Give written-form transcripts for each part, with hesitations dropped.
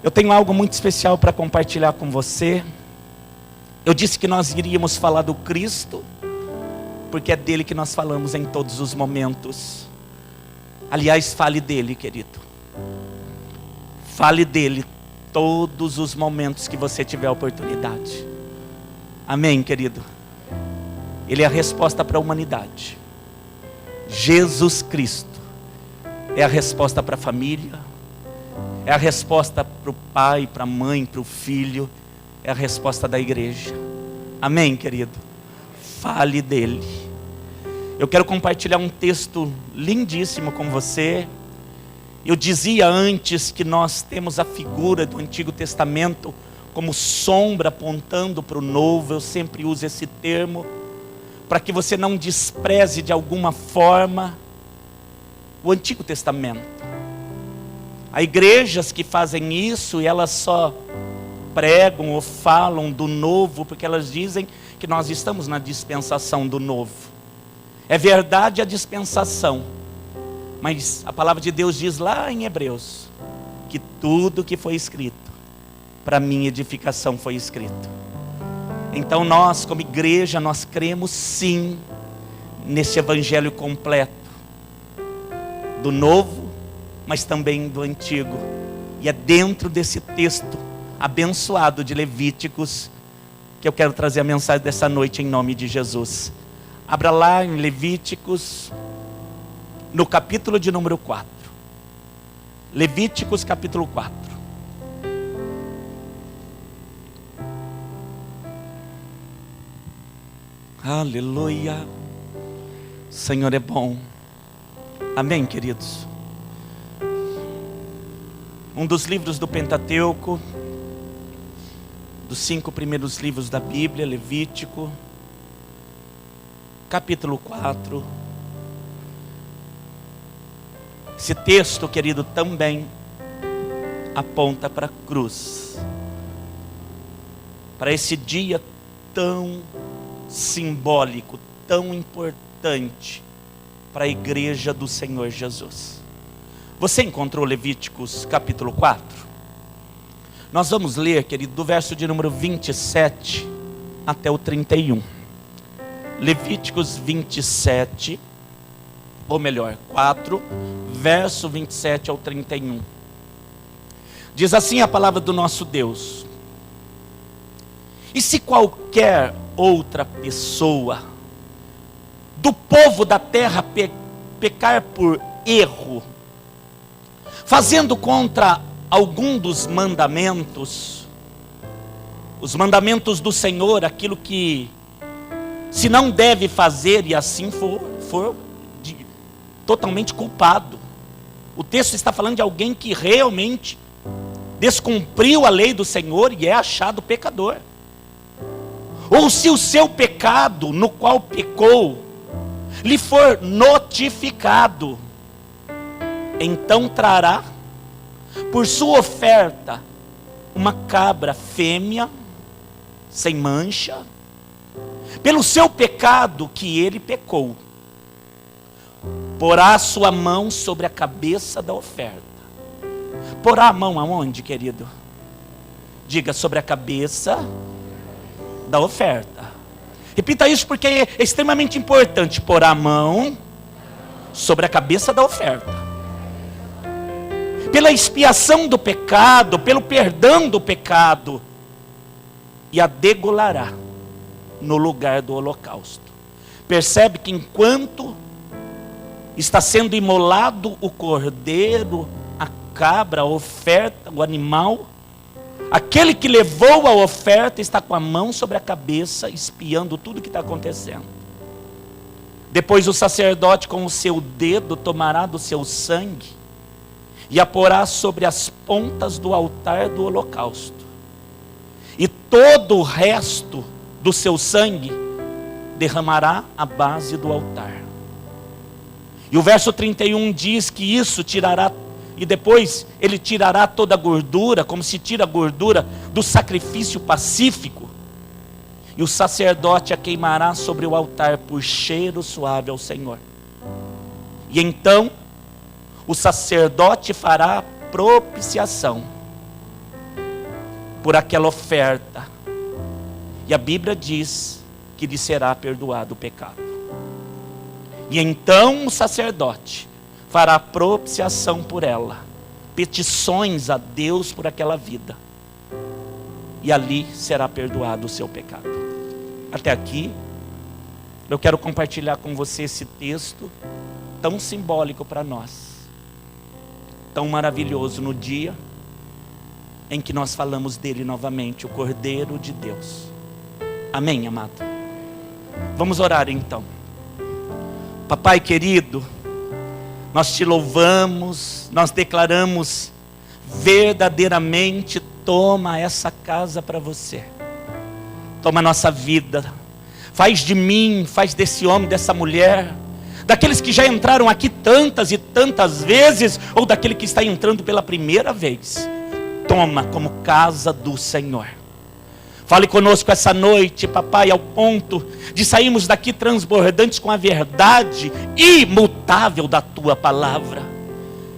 Eu tenho algo muito especial para compartilhar com você. Eu disse que nós iríamos falar do Cristo, porque é dele que nós falamos em todos os momentos. Aliás, fale dele, querido. Fale dele todos os momentos que você tiver oportunidade. Amém, querido? Ele é a resposta para a humanidade. Jesus Cristo é a resposta para a família, é a resposta para o pai, para a mãe, para o filho, é a resposta da igreja. Amém, querido? Fale dele. Eu quero compartilhar um texto lindíssimo com você. Eu dizia antes que nós temos a figura do Antigo Testamento como sombra apontando para o Novo. Eu sempre uso esse termo para que você não despreze de alguma forma o Antigo Testamento. Há igrejas que fazem isso e elas só pregam ou falam do Novo porque elas dizem que nós estamos na dispensação do Novo. É verdade a dispensação, mas a palavra de Deus diz lá em Hebreus que tudo que foi escrito para minha edificação foi escrito. Então nós, como igreja, nós cremos sim nesse evangelho completo do Novo, mas também do Antigo. E é dentro desse texto abençoado de Levíticos que eu quero trazer a mensagem dessa noite em nome de Jesus. Abra lá em Levíticos, no capítulo de número 4. Levíticos capítulo 4. Aleluia. O Senhor é bom. Amém, queridos? Um dos livros do Pentateuco, dos 5 primeiros livros da Bíblia, Levítico, capítulo 4. Esse texto, querido, também aponta para a cruz, para esse dia tão simbólico, tão importante para a igreja do Senhor Jesus. Você encontrou Levíticos capítulo 4? Nós vamos ler, querido, do verso de número 27 até o 31. Levíticos 27, ou melhor, 4, verso 27 ao 31. Diz assim a palavra do nosso Deus: e se qualquer outra pessoa do povo da terra pecar por erro, fazendo contra algum dos mandamentos, os mandamentos do Senhor, aquilo que se não deve fazer e assim for totalmente culpado. O texto está falando de alguém que realmente descumpriu a lei do Senhor e é achado pecador. Ou se o seu pecado no qual pecou lhe for notificado, então trará por sua oferta uma cabra fêmea, sem mancha, pelo seu pecado que ele pecou. Porá a sua mão sobre a cabeça da oferta. Porá a mão aonde, querido? Diga: sobre a cabeça da oferta. Repita isso porque é extremamente importante. Porá a mão sobre a cabeça da oferta. Pela expiação do pecado, pelo perdão do pecado, e a degolará no lugar do holocausto. Percebe que enquanto está sendo imolado o cordeiro, a cabra, a oferta, o animal, aquele que levou a oferta está com a mão sobre a cabeça, espiando tudo que está acontecendo. Depois o sacerdote com o seu dedo tomará do seu sangue e a porá sobre as pontas do altar do holocausto. E todo o resto do seu sangue derramará à base do altar. E o verso 31 diz que isso tirará, e depois ele tirará toda a gordura, como se tira a gordura do sacrifício pacífico. E o sacerdote a queimará sobre o altar por cheiro suave ao Senhor. E então o sacerdote fará propiciação por aquela oferta. E a Bíblia diz que lhe será perdoado o pecado. E então o sacerdote fará propiciação por ela, petições a Deus por aquela vida. E ali será perdoado o seu pecado. Até aqui, eu quero compartilhar com você esse texto tão simbólico para nós, tão maravilhoso no dia em que nós falamos dele novamente, o Cordeiro de Deus. Amém, amado? Vamos orar então. Papai querido, nós te louvamos, nós declaramos verdadeiramente, toma essa casa para você. Toma a nossa vida. Faz de mim, faz desse homem, dessa mulher, daqueles que já entraram aqui tantas e tantas vezes, ou daquele que está entrando pela primeira vez. Toma como casa do Senhor. Fale conosco essa noite, papai, ao ponto de sairmos daqui transbordantes com a verdade imutável da tua palavra.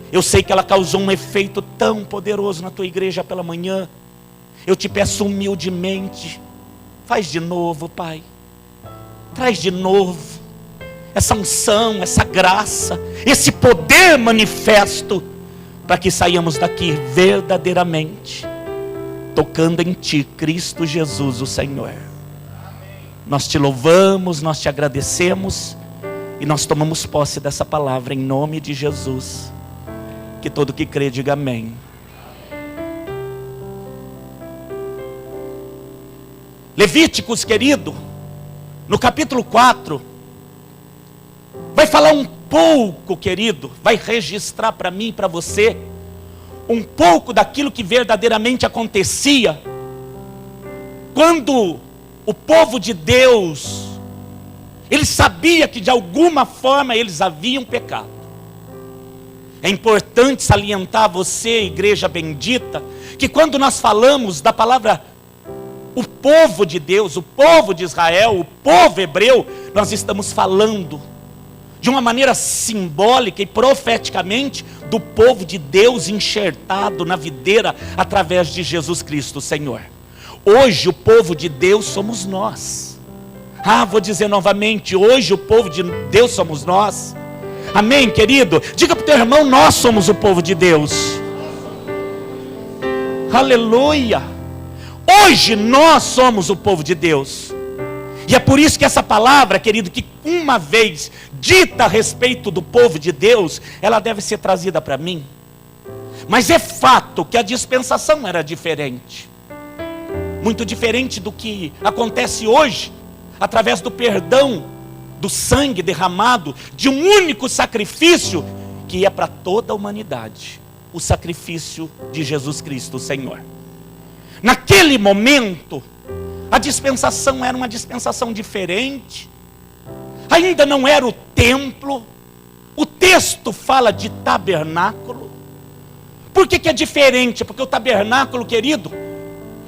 Eu sei que ela causou um efeito tão poderoso na tua igreja pela manhã. Eu te peço humildemente, faz de novo, Pai. Traz de novo essa unção, essa graça, esse poder manifesto, para que saiamos daqui verdadeiramente tocando em Ti, Cristo Jesus, o Senhor. Nós te louvamos, nós te agradecemos e nós tomamos posse dessa palavra em nome de Jesus. Que todo que crê diga amém. Levíticos, querido, no capítulo 4, vai falar um pouco, querido, vai registrar para mim e para você um pouco daquilo que verdadeiramente acontecia quando o povo de Deus, ele sabia que de alguma forma eles haviam pecado. É importante salientar a você, igreja bendita, que quando nós falamos da palavra o povo de Deus, o povo de Israel, o povo hebreu, nós estamos falando de uma maneira simbólica e profeticamente do povo de Deus enxertado na videira através de Jesus Cristo, Senhor. Hoje o povo de Deus somos nós. Vou dizer novamente, hoje o povo de Deus somos nós. Amém, querido? Diga para o teu irmão, nós somos o povo de Deus. Aleluia. Hoje nós somos o povo de Deus. E é por isso que essa palavra, querido, que uma vez dita a respeito do povo de Deus, ela deve ser trazida para mim. Mas é fato que a dispensação era diferente. Muito diferente do que acontece hoje, através do perdão, do sangue derramado, de um único sacrifício, que é para toda a humanidade. O sacrifício de Jesus Cristo, o Senhor. Naquele momento, a dispensação era uma dispensação diferente. Ainda não era o templo. O texto fala de tabernáculo. Por que é diferente? Porque o tabernáculo, querido,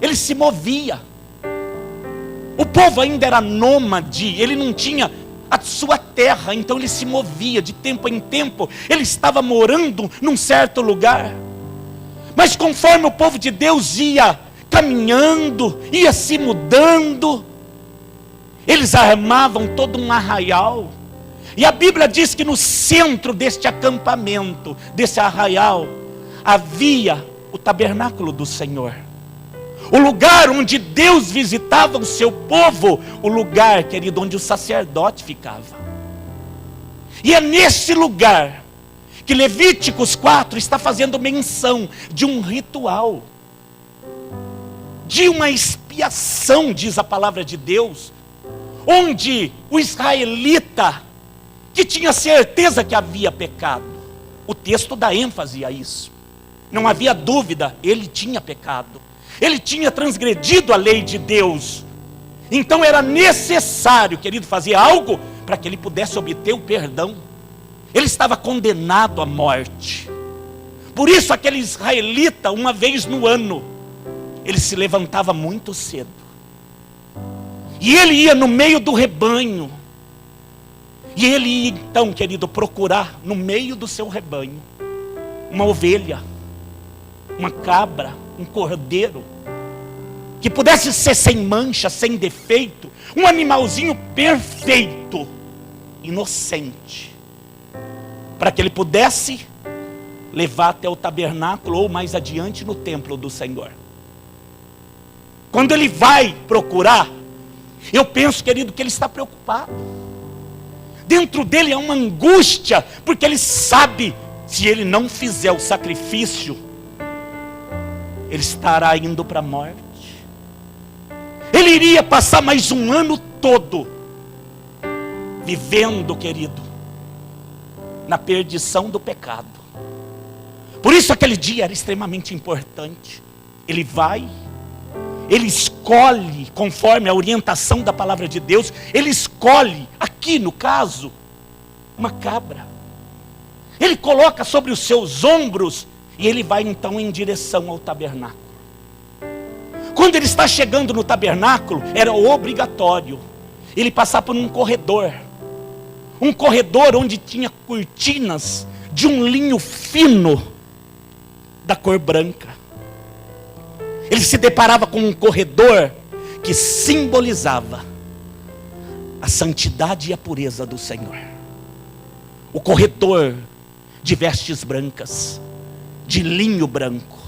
ele se movia. O povo ainda era nômade, ele não tinha a sua terra, então ele se movia de tempo em tempo. Ele estava morando num certo lugar. Mas conforme o povo de Deus ia caminhando, ia se mudando, eles armavam todo um arraial. E a Bíblia diz que no centro deste acampamento, desse arraial, havia o tabernáculo do Senhor. O lugar onde Deus visitava o seu povo, o lugar, querido, onde o sacerdote ficava. E é nesse lugar que Levíticos 4 está fazendo menção de um ritual, de uma expiação, diz a palavra de Deus, onde o israelita, que tinha certeza que havia pecado, o texto dá ênfase a isso, não havia dúvida, ele tinha pecado, ele tinha transgredido a lei de Deus, então era necessário, querido, fazer algo para que ele pudesse obter o perdão. Ele estava condenado à morte. Por isso aquele israelita, uma vez no ano, ele se levantava muito cedo, e ele ia no meio do rebanho, e ele ia então, querido, procurar no meio do seu rebanho uma ovelha, uma cabra, um cordeiro, que pudesse ser sem mancha, sem defeito, um animalzinho perfeito, inocente, para que ele pudesse levar até o tabernáculo ou mais adiante no templo do Senhor. Quando ele vai procurar, eu penso, querido, que ele está preocupado. Dentro dele há uma angústia, porque ele sabe, se ele não fizer o sacrifício, ele estará indo para a morte. Ele iria passar mais um ano todo vivendo, querido, na perdição do pecado. Por isso aquele dia era extremamente importante. Ele vai, ele escolhe, conforme a orientação da palavra de Deus, ele escolhe, aqui no caso, uma cabra. Ele coloca sobre os seus ombros e ele vai então em direção ao tabernáculo. Quando ele está chegando no tabernáculo, era obrigatório ele passar por um corredor onde tinha cortinas de um linho fino da cor branca. Ele se deparava com um corredor que simbolizava a santidade e a pureza do Senhor. O corredor de vestes brancas, de linho branco.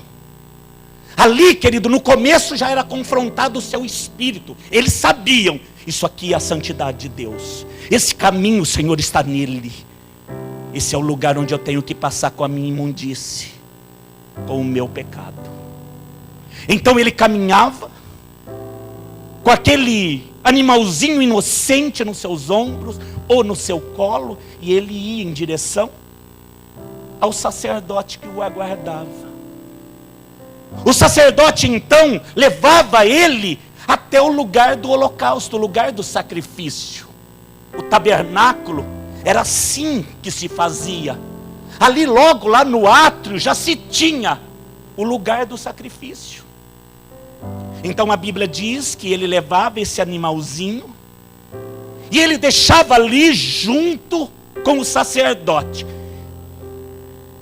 Ali, querido, no começo já era confrontado o seu espírito. Eles sabiam, isso aqui é a santidade de Deus. Esse caminho, o Senhor, está nele. Esse é o lugar onde eu tenho que passar com a minha imundície, com o meu pecado. Então ele caminhava com aquele animalzinho inocente nos seus ombros ou no seu colo, e ele ia em direção ao sacerdote que o aguardava. O sacerdote então levava ele até o lugar do holocausto, o lugar do sacrifício. O tabernáculo era assim que se fazia. Ali logo, lá no átrio, já se tinha o lugar do sacrifício. Então a Bíblia diz que ele levava esse animalzinho e ele deixava ali junto com o sacerdote.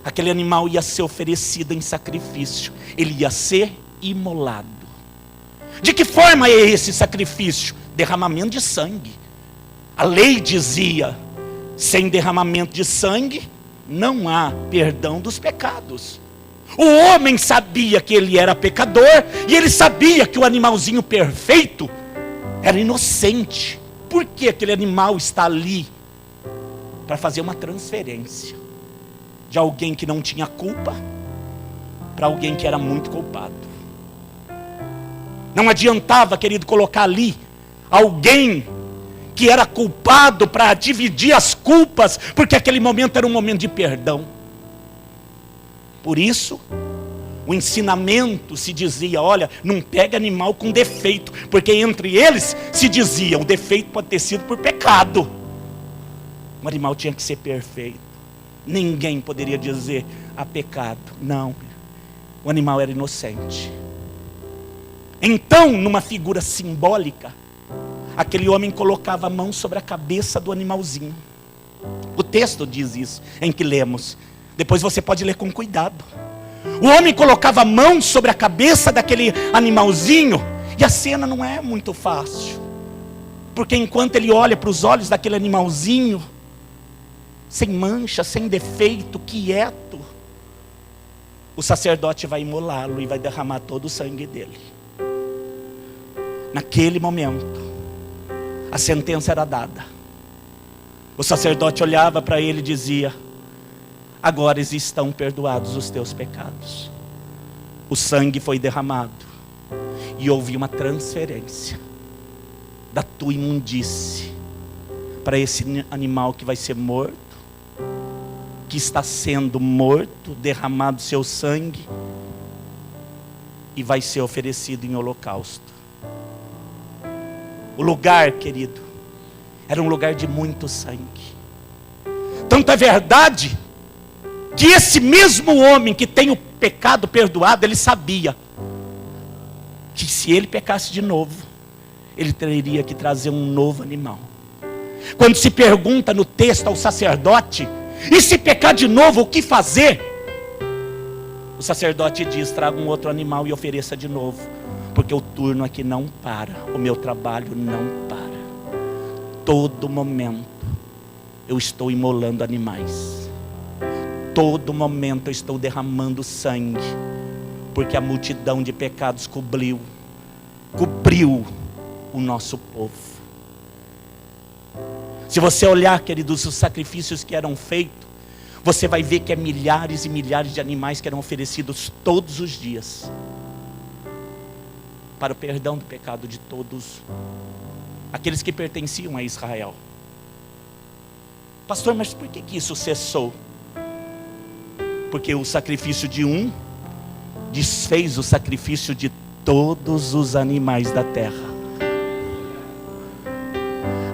Aquele animal ia ser oferecido em sacrifício. Ele ia ser imolado. De que forma é esse sacrifício? Derramamento de sangue. A lei dizia, sem derramamento de sangue, não há perdão dos pecados. O homem sabia que ele era pecador, e ele sabia que o animalzinho perfeito era inocente. Por que aquele animal está ali? Para fazer uma transferência de alguém que não tinha culpa para alguém que era muito culpado. Não adiantava, querido, colocar ali alguém que era culpado para dividir as culpas, porque aquele momento era um momento de perdão. Por isso, o ensinamento se dizia, olha, não pega animal com defeito, porque entre eles se dizia, o defeito pode ter sido por pecado. O animal tinha que ser perfeito. Ninguém poderia dizer há pecado. Não, o animal era inocente. Então, numa figura simbólica, aquele homem colocava a mão sobre a cabeça do animalzinho. O texto diz isso, em que lemos. Depois você pode ler com cuidado. O homem colocava a mão sobre a cabeça daquele animalzinho, e a cena não é muito fácil, porque enquanto ele olha para os olhos daquele animalzinho, sem mancha, sem defeito, quieto, o sacerdote vai imolá-lo e vai derramar todo o sangue dele. Naquele momento, a sentença era dada. O sacerdote olhava para ele e dizia, agora estão perdoados os teus pecados. O sangue foi derramado e houve uma transferência da tua imundície para esse animal que vai ser morto, que está sendo morto, derramado seu sangue e vai ser oferecido em holocausto. O lugar, querido, era um lugar de muito sangue. Tanto é verdade que esse mesmo homem que tem o pecado perdoado, ele sabia que se ele pecasse de novo, ele teria que trazer um novo animal. Quando se pergunta no texto ao sacerdote, e se pecar de novo, o que fazer? O sacerdote diz, traga um outro animal e ofereça de novo. Porque o turno aqui não para, o meu trabalho não para. Todo momento eu estou imolando animais. Todo momento eu estou derramando sangue. Porque a multidão de pecados cobriu o nosso povo. Se você olhar, queridos, os sacrifícios que eram feitos, você vai ver que é milhares e milhares de animais que eram oferecidos todos os dias para o perdão do pecado de todos aqueles que pertenciam a Israel. Pastor, mas por que isso cessou? Porque o sacrifício de um desfez o sacrifício de todos os animais da terra.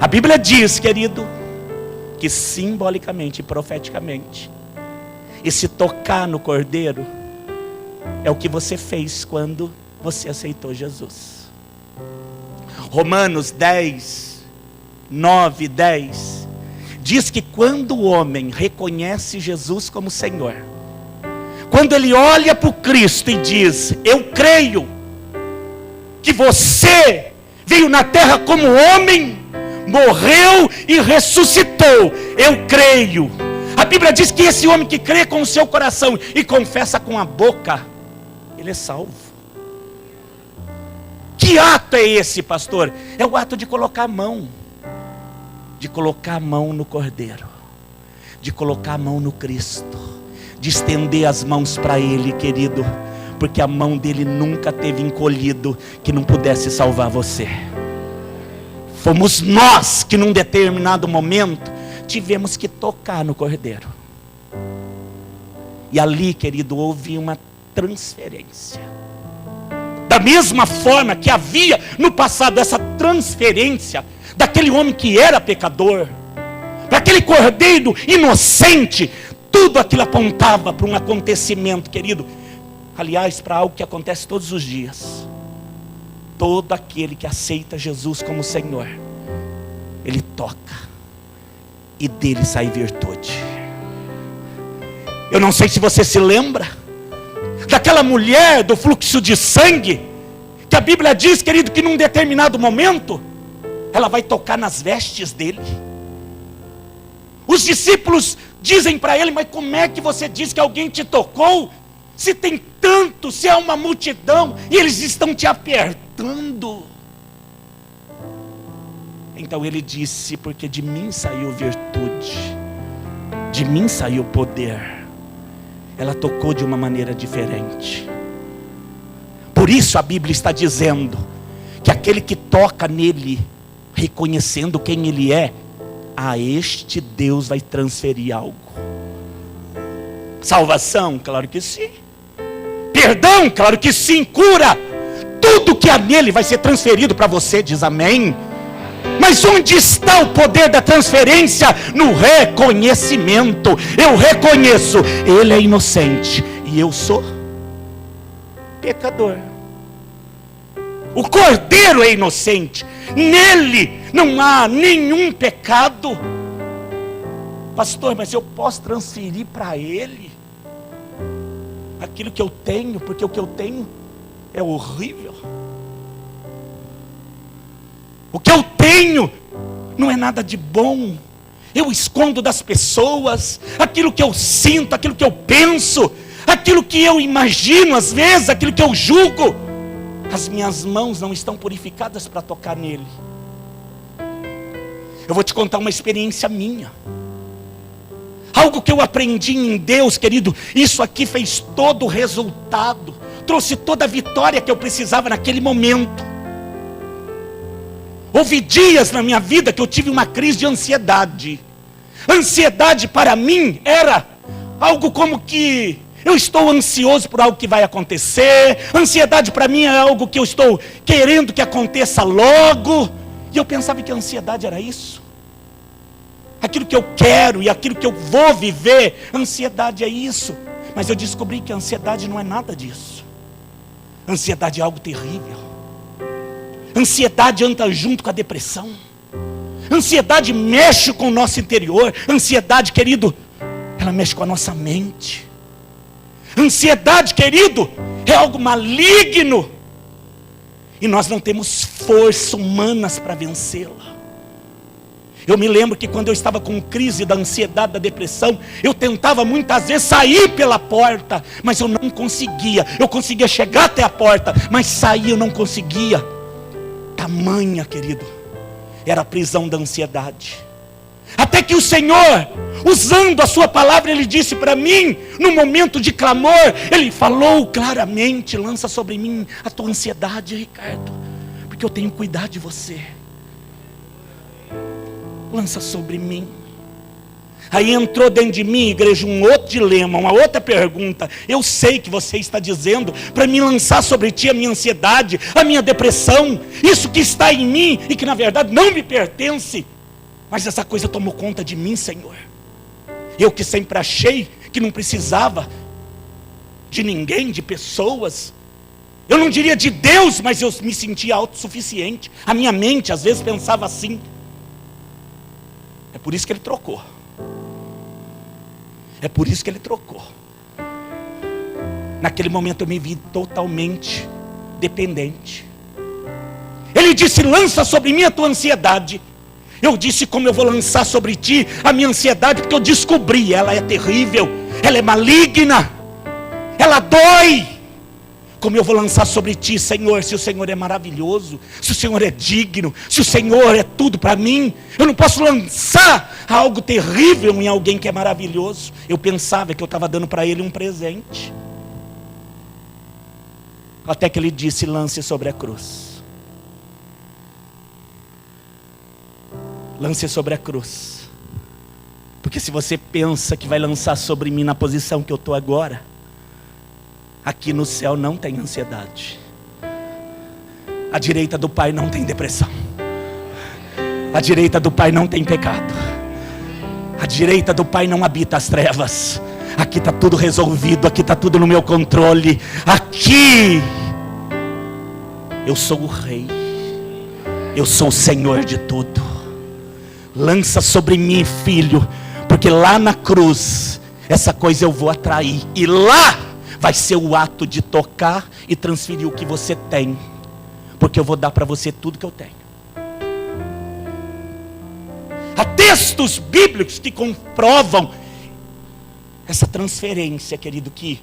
A Bíblia diz, querido, que simbolicamente e profeticamente, esse tocar no Cordeiro é o que você fez quando você aceitou Jesus. Romanos 10, 9, 10 diz que quando o homem reconhece Jesus como Senhor, quando ele olha para o Cristo e diz: eu creio que você veio na terra como homem, morreu e ressuscitou, eu creio. A Bíblia diz que esse homem que crê com o seu coração e confessa com a boca, ele é salvo. Que ato é esse, pastor? É o ato de colocar a mão. De colocar a mão no Cordeiro. De colocar a mão no Cristo. De estender as mãos para Ele, querido. Porque a mão dele nunca teve encolhido que não pudesse salvar você. Fomos nós que num determinado momento tivemos que tocar no Cordeiro. E ali, querido, houve uma transferência. Da mesma forma que havia no passado essa transferência daquele homem que era pecador para aquele cordeiro inocente, tudo aquilo apontava para um acontecimento, querido. Aliás, para algo que acontece todos os dias. Todo aquele que aceita Jesus como Senhor, ele toca e dele sai virtude. Eu não sei se você se lembra daquela mulher do fluxo de sangue, que a Bíblia diz, querido, que num determinado momento ela vai tocar nas vestes dele. Os discípulos dizem para ele: mas como é que você diz que alguém te tocou? Se tem tanto, se é uma multidão e eles estão te apertando. Então ele disse: porque de mim saiu virtude, de mim saiu poder. Ela tocou de uma maneira diferente. Por isso a Bíblia está dizendo que aquele que toca nele, reconhecendo quem ele é, a este Deus vai transferir algo. Salvação? Claro que sim. Perdão? Claro que sim. Cura? Tudo que há nele vai ser transferido para você. Diz amém. Mas onde está o poder da transferência? No reconhecimento. Eu reconheço, ele é inocente e eu sou pecador. O Cordeiro é inocente, nele não há nenhum pecado. Pastor, mas eu posso transferir para ele aquilo que eu tenho, porque o que eu tenho é horrível. O que eu tenho não é nada de bom. Eu escondo das pessoas aquilo que eu sinto, aquilo que eu penso, aquilo que eu imagino às vezes, aquilo que eu julgo. As minhas mãos não estão purificadas para tocar nele. Eu vou te contar uma experiência minha. Algo que eu aprendi em Deus, querido. Isso aqui fez todo o resultado, trouxe toda a vitória que eu precisava naquele momento. Houve dias na minha vida que eu tive uma crise de ansiedade. Ansiedade para mim era algo como que eu estou ansioso por algo que vai acontecer. Ansiedade para mim é algo que eu estou querendo que aconteça logo. E eu pensava que a ansiedade era isso. Aquilo que eu quero e aquilo que eu vou viver. Ansiedade é isso. Mas eu descobri que a ansiedade não é nada disso. Ansiedade é algo terrível. Ansiedade anda junto com a depressão. Ansiedade mexe com o nosso interior. Ansiedade, querido, ela mexe com a nossa mente. Ansiedade, querido, é algo maligno. E nós não temos força humanas para vencê-la. Eu me lembro que quando eu estava com crise da ansiedade, da depressão, eu tentava muitas vezes sair pela porta, mas eu não conseguia. Eu conseguia chegar até a porta, mas sair eu não conseguia. Tamanha, querido, era a prisão da ansiedade. Até que o Senhor, usando a sua palavra, Ele disse para mim, no momento de clamor, Ele falou claramente: lança sobre mim a tua ansiedade, Ricardo, porque eu tenho que cuidar de você. Lança sobre mim. Aí entrou dentro de mim, igreja, um outro dilema, uma outra pergunta. Eu sei que você está dizendo para mim lançar sobre ti a minha ansiedade, a minha depressão, isso que está em mim e que na verdade não me pertence. Mas essa coisa tomou conta de mim, Senhor. Eu que sempre achei que não precisava de ninguém, de pessoas. Eu não diria de Deus, mas eu me sentia autossuficiente. A minha mente às vezes pensava assim. É por isso que Ele trocou. É por isso que Ele trocou. Naquele momento eu me vi totalmente dependente. Ele disse: lança sobre mim a tua ansiedade. Eu disse: como eu vou lançar sobre ti a minha ansiedade? Porque eu descobri, ela é terrível, ela é maligna, ela dói. Como eu vou lançar sobre ti, Senhor, se o Senhor é maravilhoso, se o Senhor é digno, se o Senhor é tudo para mim? Eu não posso lançar algo terrível em alguém que é maravilhoso. Eu pensava que eu estava dando para ele um presente. Até que Ele disse: lance sobre a cruz. Lance sobre a cruz. Porque se você pensa que vai lançar sobre mim na posição que eu estou agora, aqui no céu não tem ansiedade. À direita do Pai não tem depressão. À direita do Pai não tem pecado. À direita do Pai não habita as trevas. Aqui está tudo resolvido, aqui está tudo no meu controle. Aqui eu sou o Rei, eu sou o Senhor de tudo. Lança sobre mim, filho, porque lá na cruz essa coisa eu vou atrair, e lá vai ser o ato de tocar e transferir o que você tem, porque eu vou dar para você tudo que eu tenho. Há textos bíblicos que comprovam essa transferência, querido, que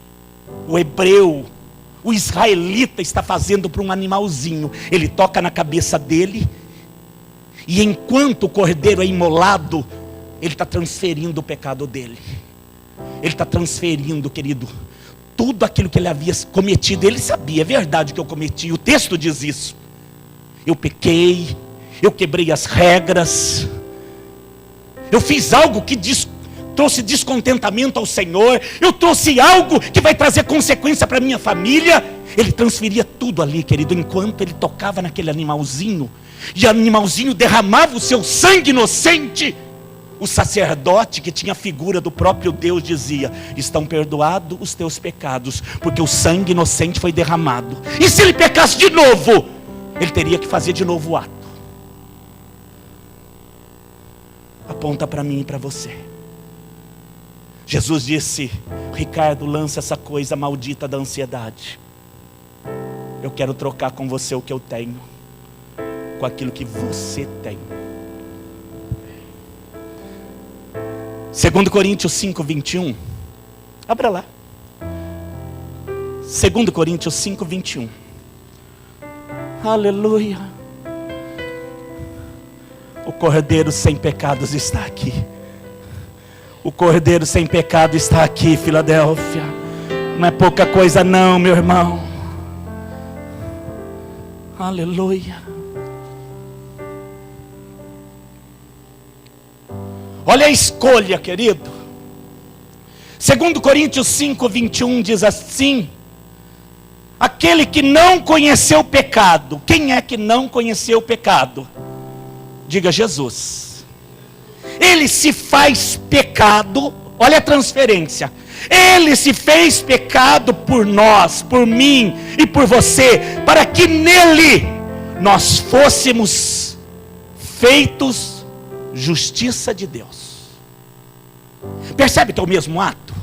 o hebreu, o israelita está fazendo para um animalzinho. Ele toca na cabeça dele, e enquanto o cordeiro é imolado, ele está transferindo o pecado dele. Ele está transferindo, querido, tudo aquilo que ele havia cometido. Ele sabia, é verdade que eu cometi, o texto diz isso. Eu pequei, eu quebrei as regras, eu fiz algo que trouxe descontentamento ao Senhor, eu trouxe algo que vai trazer consequência para minha família. Ele transferia tudo ali, querido, enquanto ele tocava naquele animalzinho, e o animalzinho derramava o seu sangue inocente. O sacerdote, que tinha a figura do próprio Deus, dizia: estão perdoados os teus pecados, porque o sangue inocente foi derramado. E se ele pecasse de novo, ele teria que fazer de novo o ato. Aponta para mim e para você. Jesus disse: Ricardo, lança essa coisa maldita da ansiedade. Eu quero trocar com você o que eu tenho, com aquilo que você tem. 2 Coríntios 5, 21. Abra lá. 2 Coríntios 5, 21. Aleluia. O Cordeiro sem pecados está aqui. O Cordeiro sem pecado está aqui, Filadélfia. Não é pouca coisa não, meu irmão. Aleluia. Olha a escolha, querido. 2 Coríntios 5, 21 diz assim: aquele que não conheceu o pecado. Quem é que não conheceu o pecado? Diga: Jesus. Ele se faz pecado. Olha a transferência. Ele se fez pecado por nós, por mim e por você, para que nele nós fôssemos feitos justiça de Deus. Percebe que é o mesmo ato?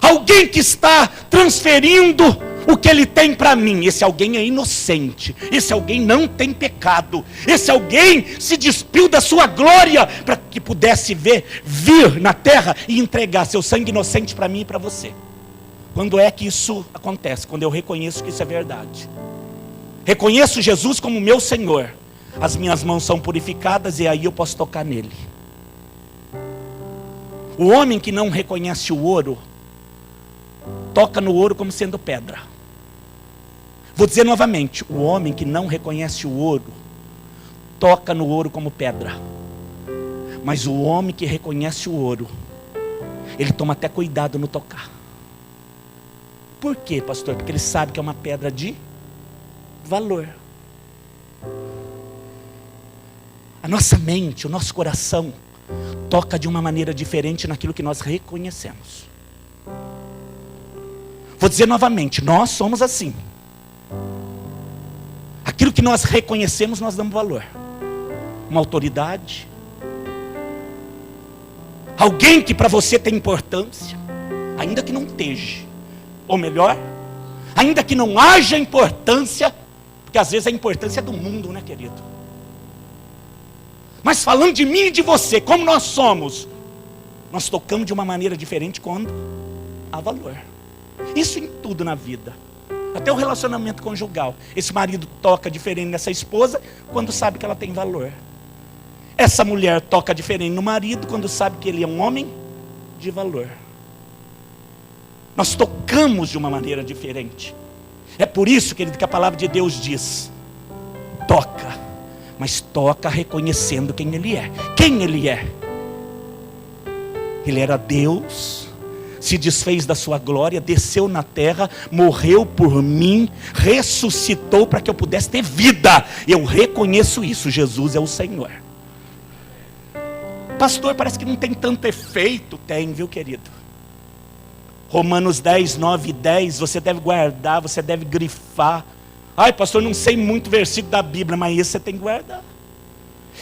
Alguém que está transferindo O que Ele tem para mim, esse alguém é inocente, esse alguém não tem pecado, esse alguém se despiu da sua glória para que pudesse vir na terra e entregar seu sangue inocente para mim e para você. Quando é que isso acontece? Quando eu reconheço que isso é verdade. Reconheço Jesus como meu Senhor, as minhas mãos são purificadas e aí eu posso tocar nele. O homem que não reconhece o ouro, toca no ouro como sendo pedra. Vou dizer novamente, o homem que não reconhece o ouro, toca no ouro como pedra. Mas o homem que reconhece o ouro, ele toma até cuidado no tocar. Por quê, pastor? Porque ele sabe que é uma pedra de valor. A nossa mente, o nosso coração, toca de uma maneira diferente naquilo que nós reconhecemos. Vou dizer novamente, nós somos assim. Aquilo que nós reconhecemos, nós damos valor. Uma autoridade, alguém que para você tem importância, ainda que não esteja, ou melhor, ainda que não haja importância, porque às vezes a importância é do mundo, né, querido? Mas falando de mim e de você, como nós somos, nós tocamos de uma maneira diferente quando há valor. Isso em tudo na vida. Até o relacionamento conjugal. Esse marido toca diferente nessa esposa quando sabe que ela tem valor. Essa mulher toca diferente no marido quando sabe que ele é um homem de valor. Nós tocamos de uma maneira diferente. É por isso, querido, que a palavra de Deus diz: toca, mas toca reconhecendo quem Ele é. Quem Ele é? Ele era Deus, se desfez da sua glória, desceu na terra, morreu por mim, ressuscitou para que eu pudesse ter vida. Eu reconheço isso, Jesus é o Senhor. Pastor, parece que não tem tanto efeito. Tem, viu, querido? Romanos 10, 9 e 10, você deve guardar, você deve grifar. Ai, pastor, não sei muito versículo da Bíblia, mas esse você tem que guardar.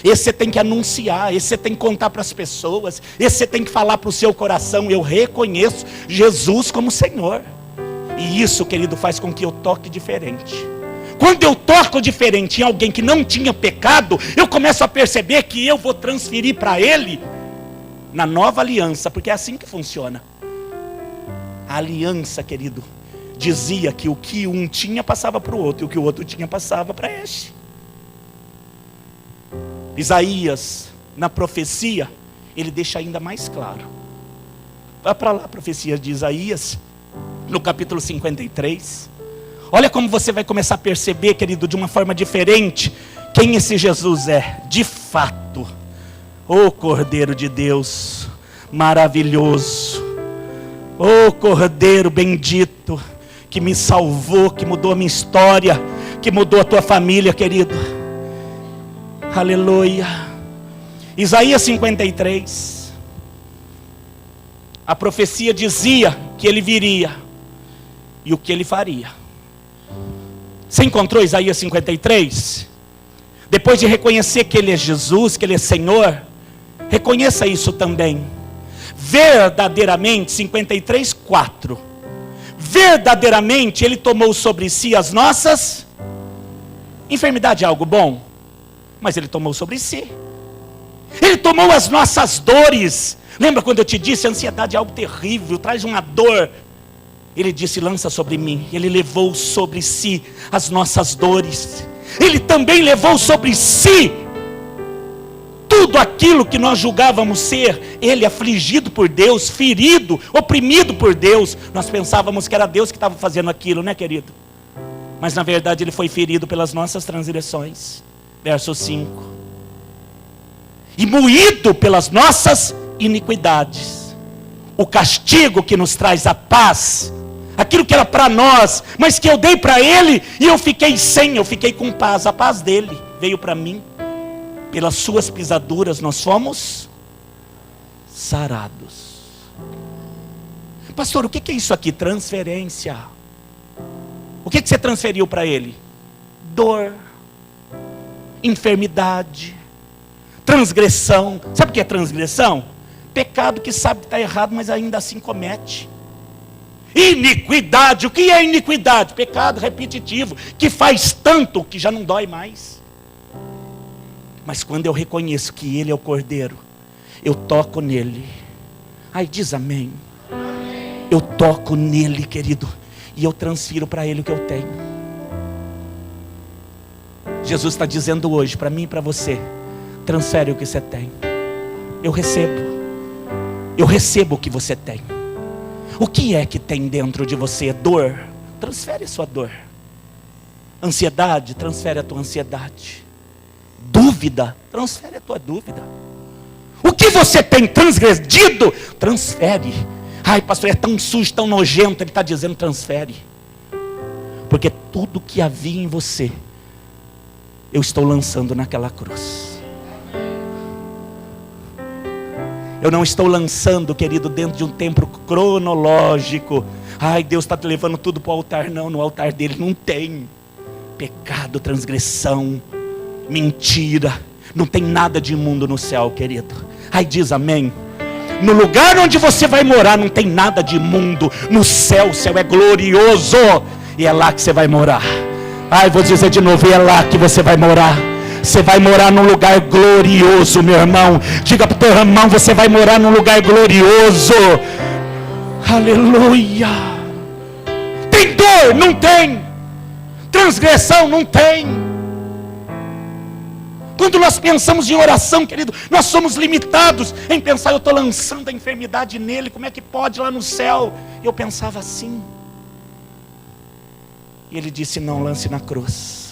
Esse você tem que anunciar, esse você tem que contar para as pessoas, esse você tem que falar para o seu coração: eu reconheço Jesus como Senhor. E isso, querido, faz com que eu toque diferente. Quando eu toco diferente em alguém que não tinha pecado, eu começo a perceber que eu vou transferir para ele na nova aliança, porque é assim que funciona. A aliança, querido, dizia que o que um tinha passava para o outro, e o que o outro tinha passava para este. Isaías, na profecia, ele deixa ainda mais claro. Vai para lá a profecia de Isaías, no capítulo 53. Olha como você vai começar a perceber, querido, de uma forma diferente, quem esse Jesus é. De fato, o Cordeiro de Deus, maravilhoso, o Cordeiro bendito, que me salvou, que mudou a minha história, que mudou a tua família, querido. Aleluia. Isaías 53. A profecia dizia que ele viria e o que ele faria. Você encontrou Isaías 53? Depois de reconhecer que ele é Jesus, que ele é Senhor, reconheça isso também. Verdadeiramente, 53, 4. Verdadeiramente ele tomou sobre si as nossas enfermidade. É algo bom, mas ele tomou sobre si. Ele tomou as nossas dores. Lembra quando eu te disse, a ansiedade é algo terrível, traz uma dor. Ele disse: lança sobre mim. Ele levou sobre si as nossas dores. Ele também levou sobre si tudo aquilo que nós julgávamos ser. Ele, afligido por Deus, ferido, oprimido por Deus. Nós pensávamos que era Deus que estava fazendo aquilo, né, querido? Mas na verdade ele foi ferido pelas nossas transgressões. Verso 5. E moído pelas nossas iniquidades. O castigo que nos traz a paz, aquilo que era para nós, mas que eu dei para ele, e eu fiquei sem, eu fiquei com paz. A paz dele veio para mim. Pelas suas pisaduras nós fomos sarados. Pastor, o que é isso aqui? Transferência. O que você transferiu para ele? Dor, enfermidade, transgressão. Sabe o que é transgressão? Pecado que sabe que está errado, mas ainda assim comete. Iniquidade, o que é iniquidade? Pecado repetitivo, que faz tanto que já não dói mais. Mas quando eu reconheço que Ele é o Cordeiro, eu toco nele. Ai, diz amém. Eu toco nele, querido, e eu transfiro para Ele o que eu tenho. Jesus está dizendo hoje para mim e para você: transfere o que você tem. Eu recebo o que você tem. O que é que tem dentro de você? Dor? Transfere a sua dor. Ansiedade? Transfere a tua ansiedade. Dúvida? Transfere a tua dúvida. O que você tem transgredido? Transfere. Ai, pastor, é tão sujo, tão nojento. Ele está dizendo: transfere. Porque tudo que havia em você, eu estou lançando naquela cruz. Eu não estou lançando, querido, dentro de um tempo cronológico. Ai, Deus está te levando tudo para o altar. Não, no altar dele não tem pecado, transgressão, mentira. Não tem nada de imundo no céu, querido. Ai, diz amém. No lugar onde você vai morar não tem nada de imundo. No céu, o céu é glorioso. E é lá que você vai morar. Ai, vou dizer de novo, e é lá que você vai morar. Você vai morar num lugar glorioso, meu irmão. Diga para o teu irmão: você vai morar num lugar glorioso. Aleluia. Tem dor? Não tem. Transgressão? Não tem. Quando nós pensamos em oração, querido, nós somos limitados em pensar: eu estou lançando a enfermidade nele, como é que pode lá no céu? Eu pensava assim. E ele disse: não, lance na cruz.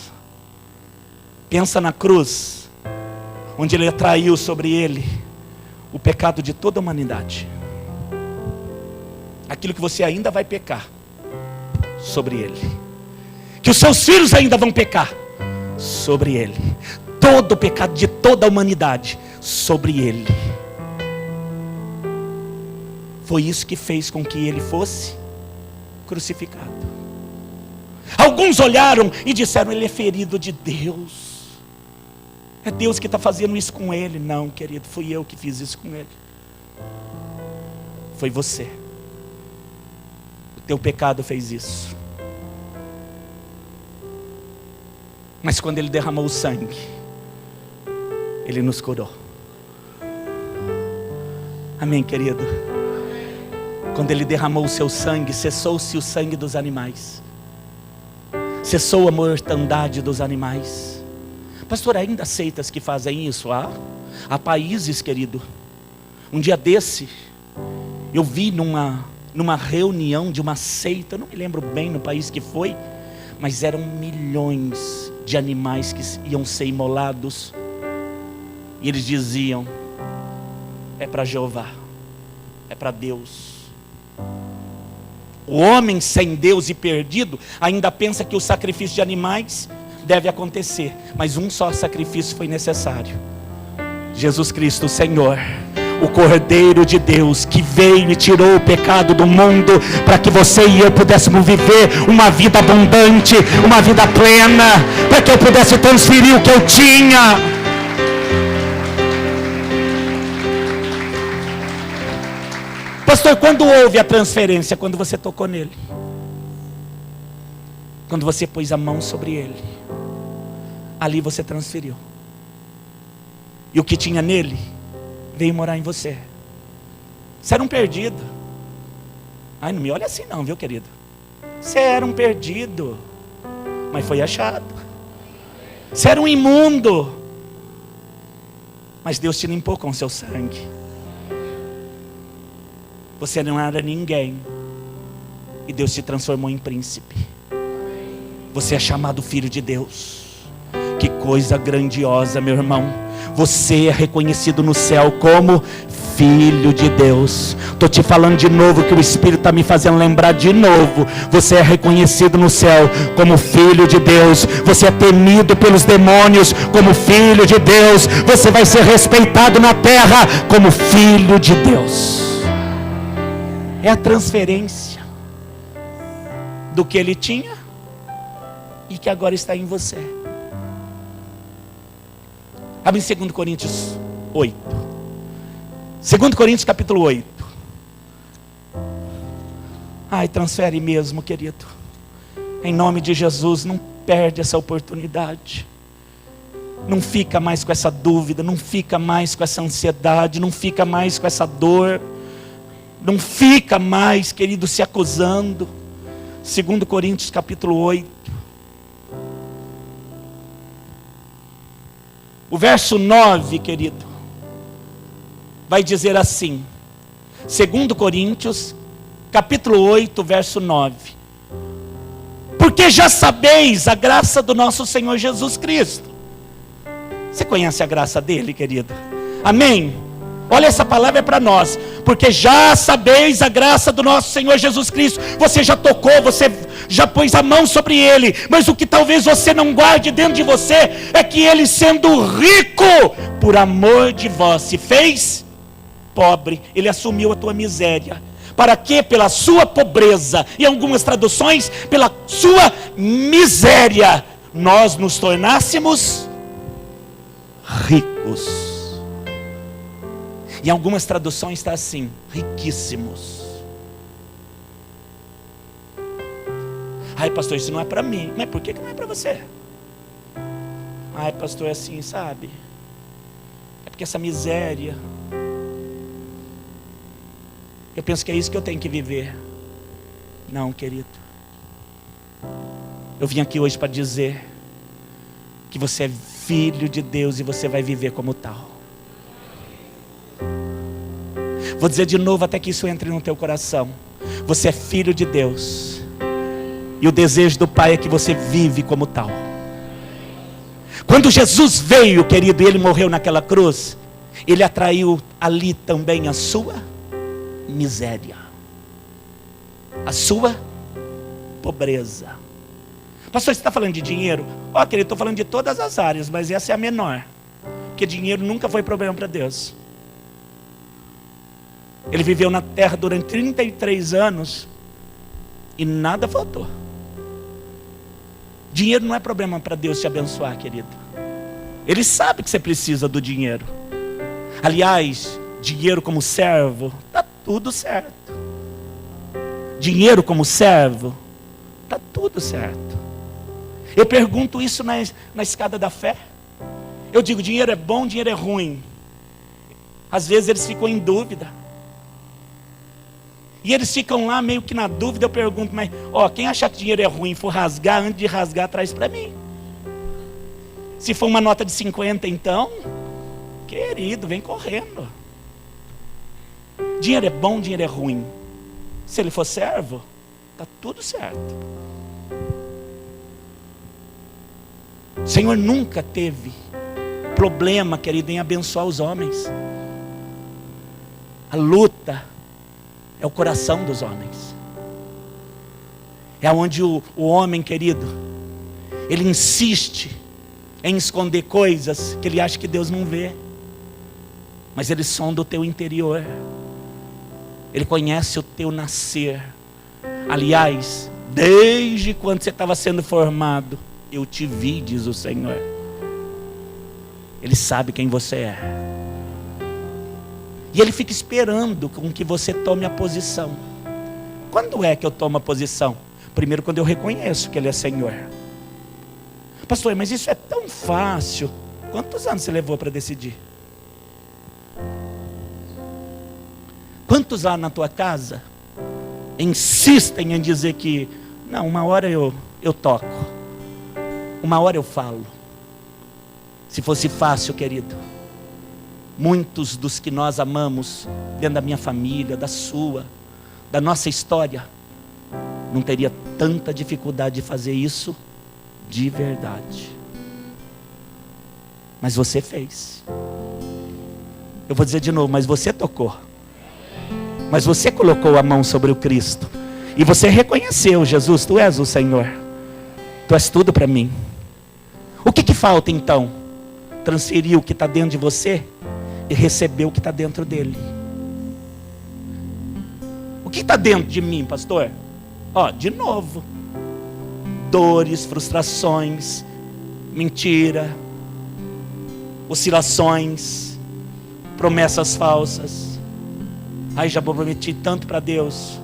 Pensa na cruz, onde ele atraiu sobre ele o pecado de toda a humanidade. Aquilo que você ainda vai pecar, sobre ele. Que os seus filhos ainda vão pecar, sobre ele. Todo o pecado de toda a humanidade, sobre ele. Foi isso que fez com que ele fosse crucificado. Alguns olharam e disseram: ele é ferido de Deus. É Deus que está fazendo isso com ele. Não, querido, fui eu que fiz isso com ele. Foi você. O teu pecado fez isso. Mas quando ele derramou o sangue, ele nos curou. Amém, querido? Quando ele derramou o seu sangue, cessou-se o sangue dos animais. Cessou a mortandade dos animais. Pastor, ainda há seitas que fazem isso? Há países, querido. Um dia desse, eu vi numa reunião de uma seita, não me lembro bem no país que foi, mas eram milhões de animais que iam ser imolados. E eles diziam: é para Jeová, é para Deus. O homem sem Deus e perdido ainda pensa que o sacrifício de animais deve acontecer, mas um só sacrifício foi necessário: Jesus Cristo, o Senhor, o Cordeiro de Deus, que veio e tirou o pecado do mundo, para que você e eu pudéssemos viver uma vida abundante, uma vida plena, para que eu pudesse transferir o que eu tinha. Pastor, quando houve a transferência? Quando você tocou nele, quando você pôs a mão sobre ele, ali você transferiu. E o que tinha nele veio morar em você. Você era um perdido. Ai, não me olha assim não, viu, querido? Você era um perdido, mas foi achado. Você era um imundo, mas Deus te limpou com o seu sangue. Você não era ninguém, e Deus te transformou em príncipe. Você é chamado filho de Deus. Que coisa grandiosa, meu irmão. Você é reconhecido no céu como filho de Deus. Estou te falando de novo, que o Espírito está me fazendo lembrar de novo. Você é reconhecido no céu como filho de Deus. Você é temido pelos demônios como filho de Deus. Você vai ser respeitado na terra como filho de Deus. É a transferência do que ele tinha e que agora está em você. Abre em 2 Coríntios 8. 2 Coríntios capítulo 8. Ai, transfere mesmo, querido. Em nome de Jesus, não perde essa oportunidade. Não fica mais com essa dúvida, não fica mais com essa ansiedade, não fica mais com essa dor. Não fica mais, querido, se acusando. 2 Coríntios capítulo 8. O verso 9, querido, vai dizer assim. 2 Coríntios capítulo 8, verso 9. Porque já sabeis a graça do nosso Senhor Jesus Cristo. Você conhece a graça dele, querido? Amém? Olha, essa palavra é para nós. Porque já sabeis a graça do nosso Senhor Jesus Cristo. Você já tocou, você já pôs a mão sobre ele. Mas o que talvez você não guarde dentro de você é que ele, sendo rico, por amor de vós, se fez pobre. Ele assumiu a tua miséria. Para que pela sua pobreza, em algumas traduções, pela sua miséria, nós nos tornássemos ricos. Em algumas traduções está assim: riquíssimos. Ai, pastor, isso não é para mim. Mas por que não é para você? Ai, pastor, é assim, sabe? É porque essa miséria, eu penso que é isso que eu tenho que viver. Não, querido. Eu vim aqui hoje para dizer que você é filho de Deus e você vai viver como tal. Vou dizer de novo até que isso entre no teu coração. Você é filho de Deus. E o desejo do Pai é que você vive como tal. Quando Jesus veio, querido, e Ele morreu naquela cruz, Ele atraiu ali também a sua miséria, a sua pobreza. Pastor, você está falando de dinheiro? Ó, querido, estou falando de todas as áreas, mas essa é a menor. Porque dinheiro nunca foi problema para Deus. Ele viveu na terra durante 33 anos e nada faltou. Dinheiro não é problema para Deus te abençoar, querido. Ele sabe que você precisa do dinheiro. Aliás, dinheiro como servo, está tudo certo. Dinheiro como servo, está tudo certo. Eu pergunto isso na escada da fé. Eu digo, dinheiro é bom, dinheiro é ruim. Às vezes eles ficam em dúvida. E eles ficam lá meio que na dúvida. Eu pergunto, mas quem achar que dinheiro é ruim, for rasgar, antes de rasgar, traz para mim. Se for uma nota de 50, então, querido, vem correndo. Dinheiro é bom, dinheiro é ruim. Se ele for servo, está tudo certo. O Senhor nunca teve problema, querido, em abençoar os homens. A luta é o coração dos homens. É onde o homem, querido, ele insiste em esconder coisas que ele acha que Deus não vê. Mas ele sonda o teu interior. Ele conhece o teu nascer. Aliás, desde quando você estava sendo formado, eu te vi, diz o Senhor. Ele sabe quem você é. E Ele fica esperando com que você tome a posição. Quando é que eu tomo a posição? Primeiro, quando eu reconheço que Ele é Senhor. Pastor, mas isso é tão fácil. Quantos anos você levou para decidir? Quantos lá na tua casa insistem em dizer que não, uma hora eu toco, uma hora eu falo. Se fosse fácil, querido, muitos dos que nós amamos, dentro da minha família, da sua, da nossa história, não teria tanta dificuldade de fazer isso de verdade. Mas você fez. Eu vou dizer de novo, mas você tocou. Mas você colocou a mão sobre o Cristo. E você reconheceu, Jesus, Tu és o Senhor. Tu és tudo para mim. O que falta então? Transferir o que está dentro de você e receber o que está dentro dele. O que está dentro de mim, pastor? De novo, dores, frustrações, mentira, oscilações, promessas falsas. Ai, já prometi tanto para Deus,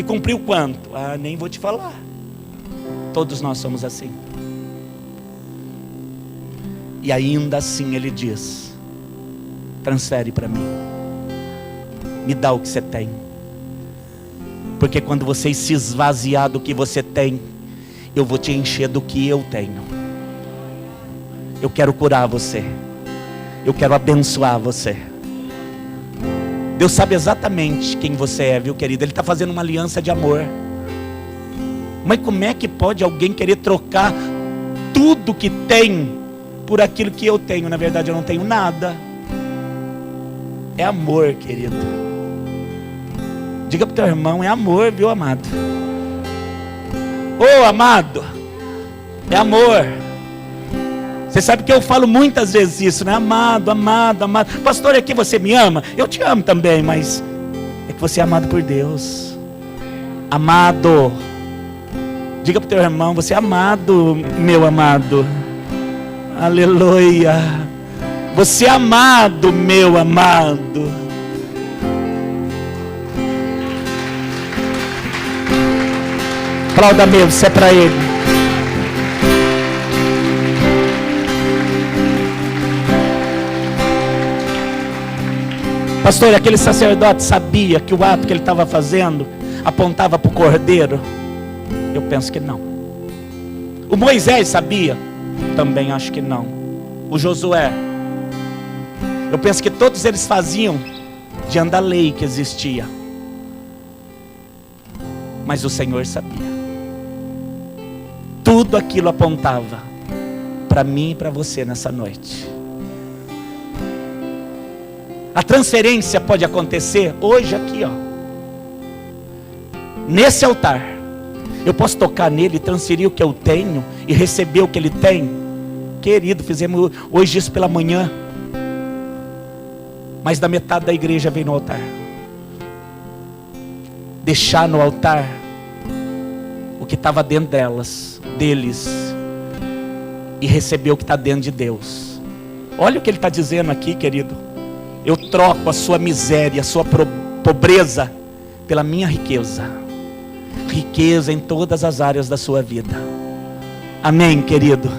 E cumpriu quanto? Ah, nem vou te falar. Todos nós somos assim. E ainda assim ele diz: transfere para mim. Me dá o que você tem. Porque quando você se esvaziar do que você tem, eu vou te encher do que eu tenho. Eu quero curar você. Eu quero abençoar você. Deus sabe exatamente quem você é, viu, querido? Ele está fazendo uma aliança de amor. Mas como é que pode alguém querer trocar tudo que tem por aquilo que eu tenho? Na verdade eu não tenho nada. É amor, querido. Diga para o teu irmão, é amor, viu, amado? Ô, amado, é amor. Você sabe que eu falo muitas vezes isso, né? Amado, amado, amado. Pastor, é que você me ama? Eu te amo também, mas é que você é amado por Deus. Amado. Diga para o teu irmão, você é amado, meu amado. Aleluia. Você é amado, meu amado. Aplauda mesmo, isso é para ele. Pastor, aquele sacerdote sabia que o ato que ele estava fazendo apontava para o cordeiro? Eu penso que não. O Moisés sabia? Também acho que não. O Josué? Eu penso que todos eles faziam diante da lei que existia. Mas o Senhor sabia. Tudo aquilo apontava para mim e para você nessa noite. A transferência pode acontecer hoje aqui, ó. Nesse altar. Eu posso tocar nele, transferir o que eu tenho e receber o que ele tem. Querido, fizemos hoje isso pela manhã. Mas da metade da igreja vem no altar. Deixar no altar o que estava dentro deles, e receber o que está dentro de Deus. Olha o que ele está dizendo aqui, querido. Eu troco a sua miséria, a sua pobreza pela minha riqueza. Riqueza em todas as áreas da sua vida. Amém, querido?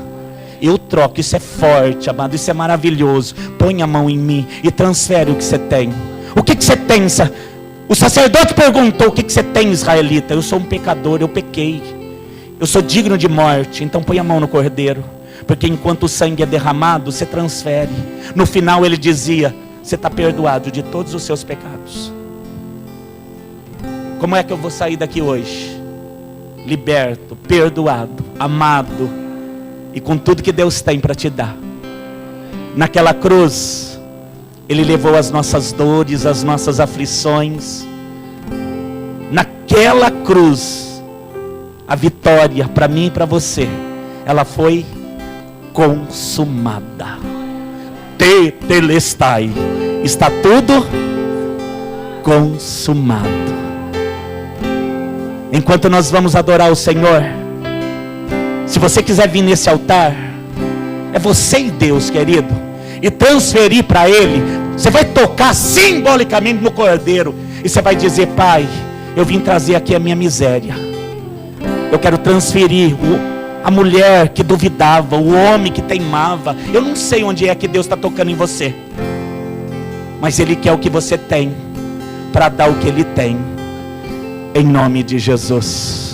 Eu troco, isso é forte, amado, isso é maravilhoso. Põe a mão em mim e transfere o que você tem. O que você tem? O sacerdote perguntou: o que você tem, israelita? Eu sou um pecador, eu pequei. Eu sou digno de morte. Então põe a mão no cordeiro. Porque enquanto o sangue é derramado, você transfere. No final ele dizia: você está perdoado de todos os seus pecados. Como é que eu vou sair daqui hoje? Liberto, perdoado, amado, e com tudo que Deus tem para te dar. Naquela cruz, Ele levou as nossas dores, as nossas aflições. Naquela cruz, a vitória para mim e para você, ela foi consumada. Tetelestai, está tudo consumado. Enquanto nós vamos adorar o Senhor, se você quiser vir nesse altar, é você e Deus, querido, e transferir para Ele. Você vai tocar simbolicamente no cordeiro e você vai dizer: Pai, eu vim trazer aqui a minha miséria. Eu quero transferir a mulher que duvidava, o homem que teimava. Eu não sei onde é que Deus está tocando em você, mas Ele quer o que você tem, para dar o que Ele tem, em nome de Jesus.